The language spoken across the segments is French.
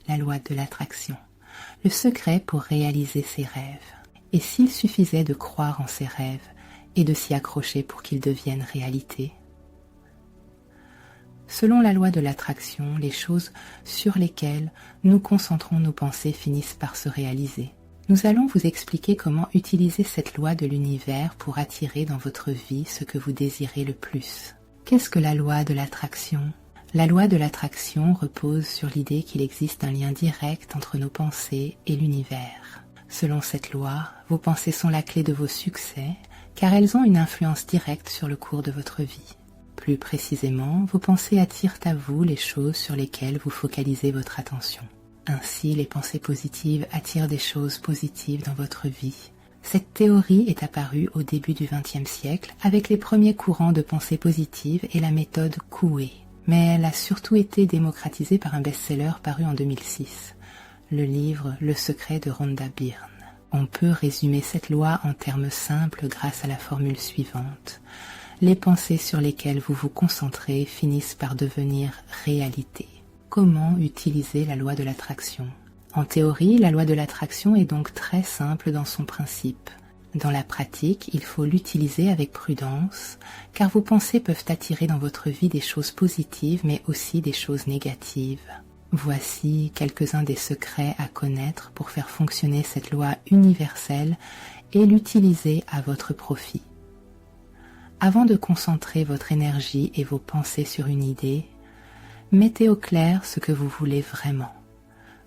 la loi de l'attraction, le secret pour réaliser ses rêves. Et s'il suffisait de croire en ses rêves et de s'y accrocher pour qu'ils deviennent réalité? Selon la loi de l'attraction, les choses sur lesquelles nous concentrons nos pensées finissent par se réaliser. Nous allons vous expliquer comment utiliser cette loi de l'univers pour attirer dans votre vie ce que vous désirez le plus. Qu'est-ce que la loi de l'attraction ? La loi de l'attraction repose sur l'idée qu'il existe un lien direct entre nos pensées et l'univers. Selon cette loi, vos pensées sont la clé de vos succès, car elles ont une influence directe sur le cours de votre vie. Plus précisément, vos pensées attirent à vous les choses sur lesquelles vous focalisez votre attention. Ainsi, les pensées positives attirent des choses positives dans votre vie. Cette théorie est apparue au début du XXe siècle avec les premiers courants de pensée positive et la méthode Coué. Mais elle a surtout été démocratisée par un best-seller paru en 2006, le livre Le secret de Rhonda Byrne. On peut résumer cette loi en termes simples grâce à la formule suivante. Les pensées sur lesquelles vous vous concentrez finissent par devenir réalité. Comment utiliser la loi de l'attraction ? En théorie, la loi de l'attraction est donc très simple dans son principe. Dans la pratique, il faut l'utiliser avec prudence, car vos pensées peuvent attirer dans votre vie des choses positives, mais aussi des choses négatives. Voici quelques-uns des secrets à connaître pour faire fonctionner cette loi universelle et l'utiliser à votre profit. Avant de concentrer votre énergie et vos pensées sur une idée, mettez au clair ce que vous voulez vraiment.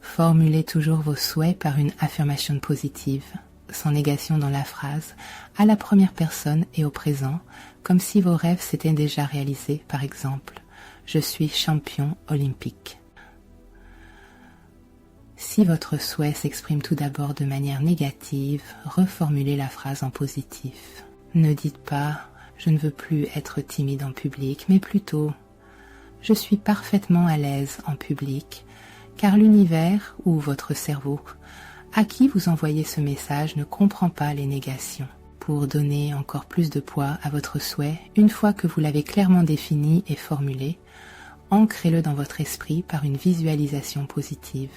Formulez toujours vos souhaits par une affirmation positive, sans négation dans la phrase, à la première personne et au présent, comme si vos rêves s'étaient déjà réalisés, par exemple « Je suis champion olympique ». Si votre souhait s'exprime tout d'abord de manière négative, reformulez la phrase en positif. Ne dites pas « Je ne veux plus être timide en public », mais plutôt « Je suis parfaitement à l'aise en public », car l'univers ou votre cerveau à qui vous envoyez ce message ne comprend pas les négations. Pour donner encore plus de poids à votre souhait, une fois que vous l'avez clairement défini et formulé, ancrez-le dans votre esprit par une visualisation positive.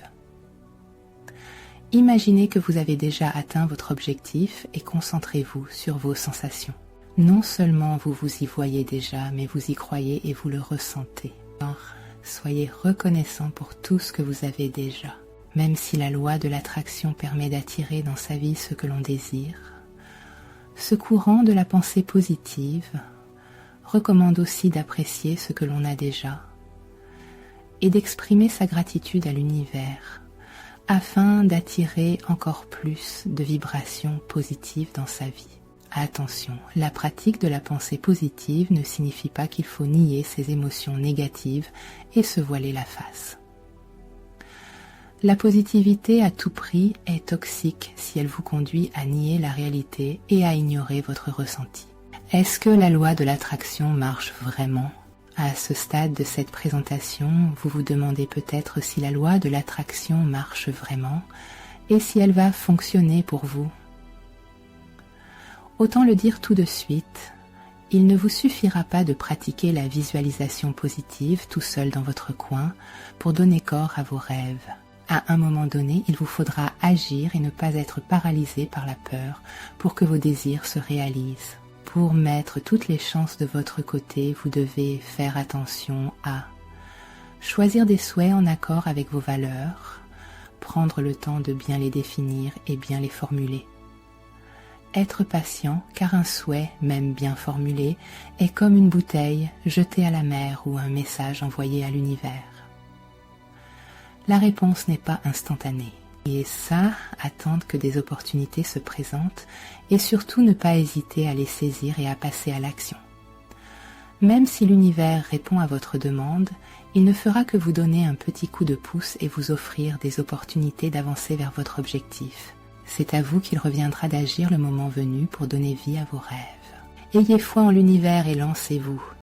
Imaginez que vous avez déjà atteint votre objectif et concentrez-vous sur vos sensations. Non seulement vous vous y voyez déjà, mais vous y croyez et vous le ressentez. Alors, soyez reconnaissant pour tout ce que vous avez déjà. Même si la loi de l'attraction permet d'attirer dans sa vie ce que l'on désire, ce courant de la pensée positive recommande aussi d'apprécier ce que l'on a déjà et d'exprimer sa gratitude à l'univers afin d'attirer encore plus de vibrations positives dans sa vie. Attention, la pratique de la pensée positive ne signifie pas qu'il faut nier ses émotions négatives et se voiler la face. La positivité à tout prix est toxique si elle vous conduit à nier la réalité et à ignorer votre ressenti. Est-ce que la loi de l'attraction marche vraiment ? À ce stade de cette présentation, vous vous demandez peut-être si la loi de l'attraction marche vraiment et si elle va fonctionner pour vous. Autant le dire tout de suite, il ne vous suffira pas de pratiquer la visualisation positive tout seul dans votre coin pour donner corps à vos rêves. À un moment donné, il vous faudra agir et ne pas être paralysé par la peur pour que vos désirs se réalisent. Pour mettre toutes les chances de votre côté, vous devez faire attention à choisir des souhaits en accord avec vos valeurs, prendre le temps de bien les définir et bien les formuler. Être patient, car un souhait, même bien formulé, est comme une bouteille jetée à la mer ou un message envoyé à l'univers. La réponse n'est pas instantanée. Et ça, attendre que des opportunités se présentent et surtout ne pas hésiter à les saisir et à passer à l'action. Même si l'univers répond à votre demande, il ne fera que vous donner un petit coup de pouce et vous offrir des opportunités d'avancer vers votre objectif. C'est à vous qu'il reviendra d'agir le moment venu pour donner vie à vos rêves. Ayez foi en l'univers et lancez-vous.